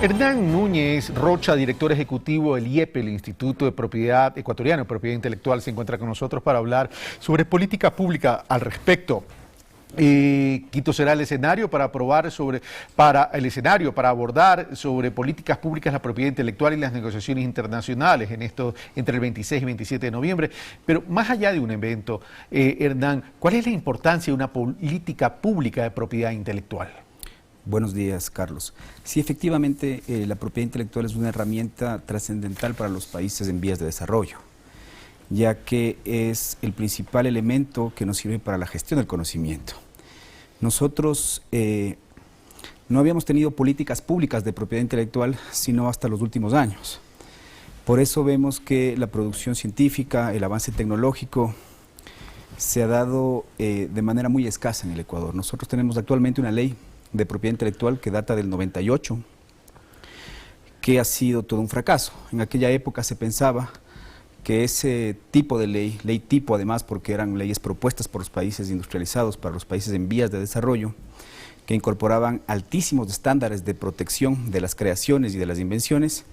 Hernán Núñez Rocha, director ejecutivo del IEP, el Instituto de Propiedad Ecuatoriano de Propiedad Intelectual, se encuentra con nosotros para hablar sobre política pública al respecto. Quito será el escenario para abordar sobre políticas públicas, la propiedad intelectual y las negociaciones internacionales en esto entre el 26 y 27 de noviembre. Pero más allá de un evento, Hernán, ¿cuál es la importancia de una política pública de propiedad intelectual? Buenos días, Carlos. Sí, efectivamente, la propiedad intelectual es una herramienta trascendental para los países en vías de desarrollo, ya que es el principal elemento que nos sirve para la gestión del conocimiento. Nosotros no habíamos tenido políticas públicas de propiedad intelectual sino hasta los últimos años. Por eso vemos que la producción científica, el avance tecnológico se ha dado de manera muy escasa en el Ecuador. Nosotros tenemos actualmente una ley de propiedad intelectual que data del 98, que ha sido todo un fracaso. En aquella época se pensaba que ese tipo de ley tipo además, porque eran leyes propuestas por los países industrializados para los países en vías de desarrollo, que incorporaban altísimos estándares de protección de las creaciones y de las invenciones.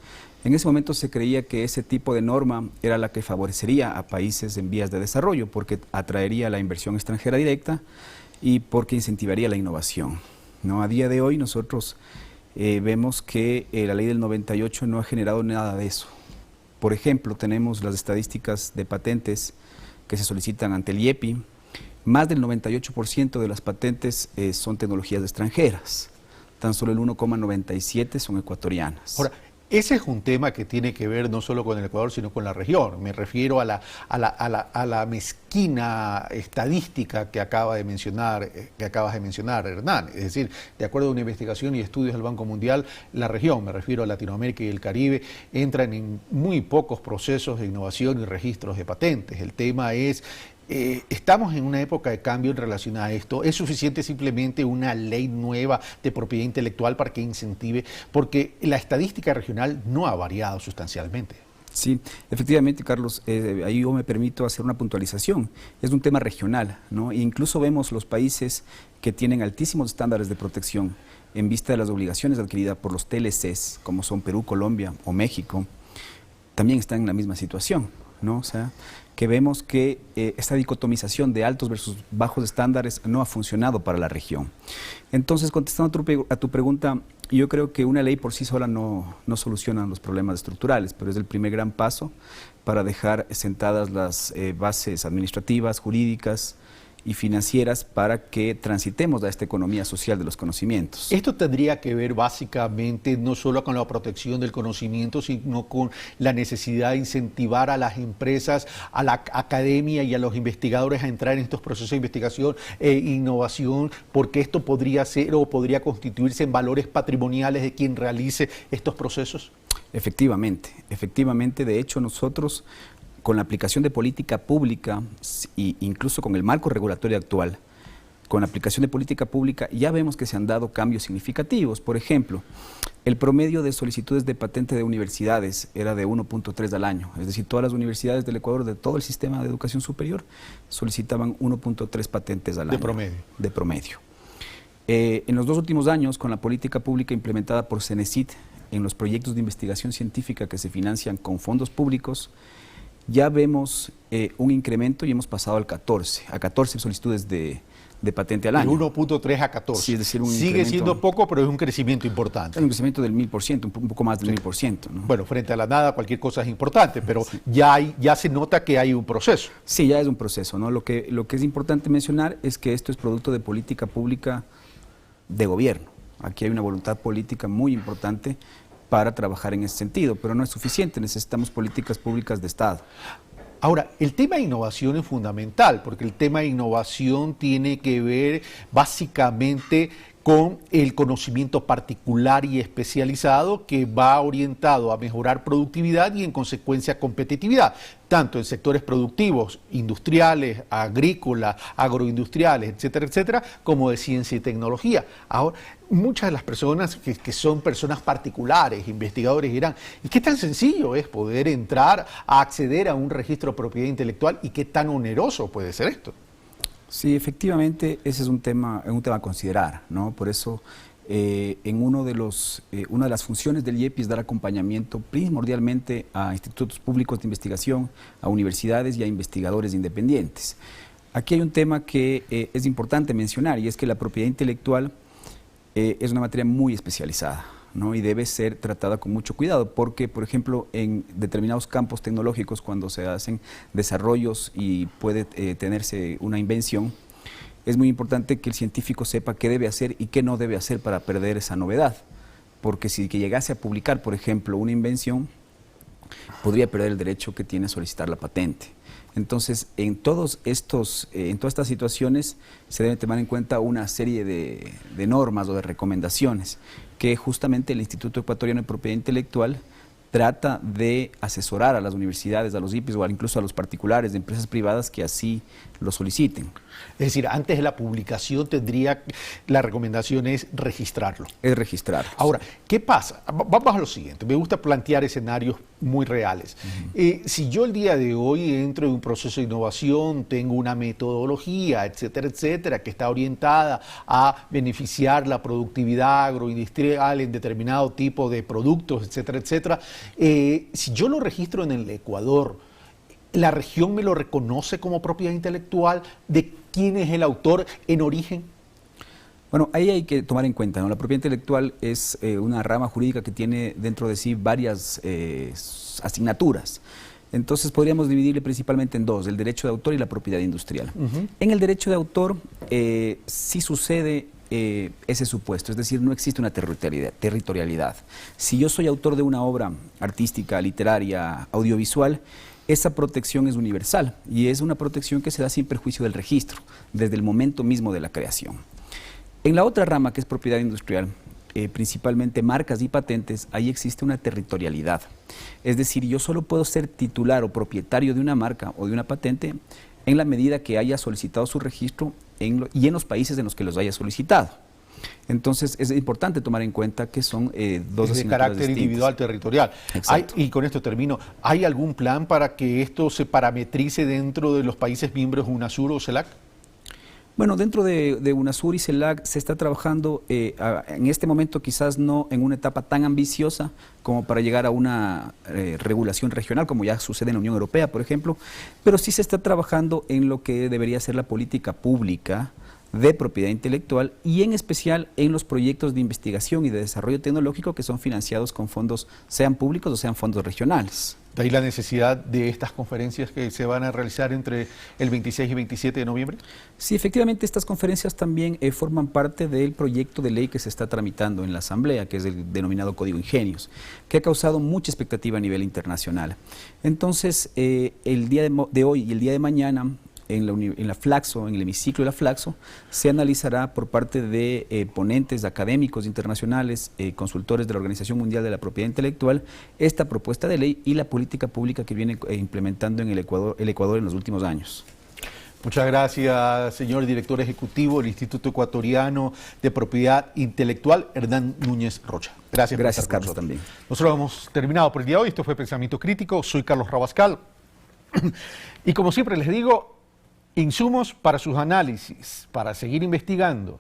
En ese momento se creía que ese tipo de norma era la que favorecería a países en vías de desarrollo, porque atraería la inversión extranjera directa y porque incentivaría la innovación, ¿no? A día de hoy nosotros vemos que la ley del 98 no ha generado nada de eso. Por ejemplo, tenemos las estadísticas de patentes que se solicitan ante el IEPI. Más del 98% de las patentes son tecnologías extranjeras. Tan solo el 1,97 son ecuatorianas. Ahora, ese es un tema que tiene que ver no solo con el Ecuador, sino con la región. Me refiero a la mezquina estadística que acabas de mencionar, Hernán. Es decir, de acuerdo a una investigación y estudios del Banco Mundial, la región, me refiero a Latinoamérica y el Caribe, entran en muy pocos procesos de innovación y registros de patentes. El tema es... estamos en una época de cambio en relación a esto. ¿Es suficiente simplemente una ley nueva de propiedad intelectual para que incentive? Porque la estadística regional no ha variado sustancialmente. Sí, efectivamente, Carlos, ahí yo me permito hacer una puntualización. Es un tema regional, ¿no? E incluso vemos los países que tienen altísimos estándares de protección en vista de las obligaciones adquiridas por los TLCs, como son Perú, Colombia o México, también están en la misma situación, ¿no? O sea, que vemos que esta dicotomización de altos versus bajos estándares no ha funcionado para la región. Entonces, contestando a tu pregunta, yo creo que una ley por sí sola no soluciona los problemas estructurales, pero es el primer gran paso para dejar sentadas las bases administrativas, jurídicas y financieras para que transitemos a esta economía social de los conocimientos. Esto tendría que ver básicamente no solo con la protección del conocimiento, sino con la necesidad de incentivar a las empresas, a la academia y a los investigadores a entrar en estos procesos de investigación e innovación, porque esto podría ser o podría constituirse en valores patrimoniales de quien realice estos procesos. Efectivamente, de hecho nosotros, con la aplicación de política pública e incluso con el marco regulatorio actual, con la aplicación de política pública ya vemos que se han dado cambios significativos. Por ejemplo, el promedio de solicitudes de patente de universidades era de 1.3 al año, es decir, todas las universidades del Ecuador, de todo el sistema de educación superior, solicitaban 1.3 patentes al año. De promedio. En los 2 últimos años, con la política pública implementada por CENESID en los proyectos de investigación científica que se financian con fondos públicos, ya vemos un incremento y hemos pasado a 14 solicitudes de patente al año. De 1.3 a 14. Sí, es decir, sigue siendo poco, pero es un crecimiento importante. Es un crecimiento del 1000%, un poco más del 1000%, ¿no? Bueno, frente a la nada cualquier cosa es importante, pero sí, ya se nota que hay un proceso. Sí, ya es un proceso, ¿no? Lo que es importante mencionar es que esto es producto de política pública de gobierno. Aquí hay una voluntad política muy importante para trabajar en ese sentido, pero no es suficiente, necesitamos políticas públicas de Estado. Ahora, el tema de innovación es fundamental, porque el tema de innovación tiene que ver básicamente con el conocimiento particular y especializado que va orientado a mejorar productividad y en consecuencia competitividad, tanto en sectores productivos, industriales, agrícolas, agroindustriales, etcétera, como de ciencia y tecnología. Ahora, muchas de las personas que son personas particulares, investigadores, dirán, ¿y qué tan sencillo es poder entrar a acceder a un registro de propiedad intelectual y qué tan oneroso puede ser esto? Sí, efectivamente, ese es un tema a considerar, ¿no? Por eso una de las funciones del IEPI es dar acompañamiento primordialmente a institutos públicos de investigación, a universidades y a investigadores independientes. Aquí hay un tema que es importante mencionar, y es que la propiedad intelectual es una materia muy especializada, ¿no? Y debe ser tratada con mucho cuidado porque, por ejemplo, en determinados campos tecnológicos, cuando se hacen desarrollos y puede tenerse una invención, es muy importante que el científico sepa qué debe hacer y qué no debe hacer para perder esa novedad, porque si que llegase a publicar, por ejemplo, una invención, podría perder el derecho que tiene a solicitar la patente. Entonces, en todas estas situaciones se debe tomar en cuenta una serie de normas o de recomendaciones que justamente el Instituto Ecuatoriano de Propiedad Intelectual trata de asesorar a las universidades, a los IPIs o incluso a los particulares de empresas privadas que así lo soliciten. Es decir, antes de la publicación la recomendación es registrarlo. Es registrarlo. Ahora, ¿qué pasa? Vamos a lo siguiente, me gusta plantear escenarios muy reales. Si yo el día de hoy entro en un proceso de innovación, tengo una metodología, etcétera, que está orientada a beneficiar la productividad agroindustrial en determinado tipo de productos, etcétera, si yo lo registro en el Ecuador, ¿la región me lo reconoce como propiedad intelectual? ¿De quién es el autor en origen? Bueno, ahí hay que tomar en cuenta, ¿no? La propiedad intelectual es una rama jurídica que tiene dentro de sí varias asignaturas. Entonces podríamos dividirle principalmente en dos, el derecho de autor y la propiedad industrial. En el derecho de autor sí sucede ese supuesto, es decir, no existe una territorialidad. Si yo soy autor de una obra artística, literaria, audiovisual, esa protección es universal y es una protección que se da sin perjuicio del registro, desde el momento mismo de la creación. En la otra rama, que es propiedad industrial, principalmente marcas y patentes, ahí existe una territorialidad. Es decir, yo solo puedo ser titular o propietario de una marca o de una patente en la medida que haya solicitado su registro y en los países en los que los haya solicitado. Entonces, es importante tomar en cuenta que son dos asignaturas de carácter distintas. Individual territorial. Y con esto termino, ¿hay algún plan para que esto se parametrice dentro de los países miembros de UNASUR o CELAC? Bueno, dentro de UNASUR y CELAC se está trabajando en este momento quizás no en una etapa tan ambiciosa como para llegar a una regulación regional, como ya sucede en la Unión Europea, por ejemplo, pero sí se está trabajando en lo que debería ser la política pública de propiedad intelectual y en especial en los proyectos de investigación y de desarrollo tecnológico que son financiados con fondos, sean públicos o sean fondos regionales. ¿De ahí la necesidad de estas conferencias que se van a realizar entre el 26 y 27 de noviembre? Sí, efectivamente, estas conferencias también forman parte del proyecto de ley que se está tramitando en la Asamblea, que es el denominado Código Ingenios, que ha causado mucha expectativa a nivel internacional. Entonces, el día de hoy y el día de mañana, en la Flaxo, en el hemiciclo de la Flaxo, se analizará por parte de ponentes académicos internacionales, consultores de la Organización Mundial de la Propiedad Intelectual, esta propuesta de ley y la política pública que viene implementando en el Ecuador en los últimos años. Muchas gracias, señor director ejecutivo del Instituto Ecuatoriano de Propiedad Intelectual, Hernán Núñez Rocha. Gracias. Gracias, Carlos, también. Nosotros hemos terminado por el día de hoy. Esto fue Pensamiento Crítico. Soy Carlos Rabascal. Y como siempre les digo, insumos para sus análisis, para seguir investigando,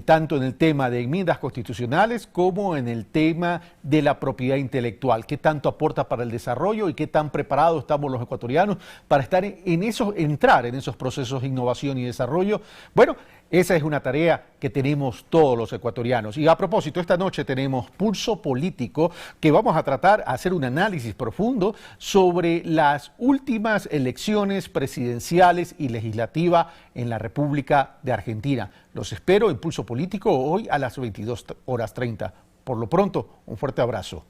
tanto en el tema de enmiendas constitucionales como en el tema de la propiedad intelectual. ¿Qué tanto aporta para el desarrollo y qué tan preparados estamos los ecuatorianos para entrar en esos procesos de innovación y desarrollo? Bueno, esa es una tarea que tenemos todos los ecuatorianos. Y a propósito, esta noche tenemos Pulso Político, que vamos a tratar, a hacer un análisis profundo sobre las últimas elecciones presidenciales y legislativas en la República de Argentina. Los espero en Pulso Político hoy a las 22:30. Por lo pronto, un fuerte abrazo.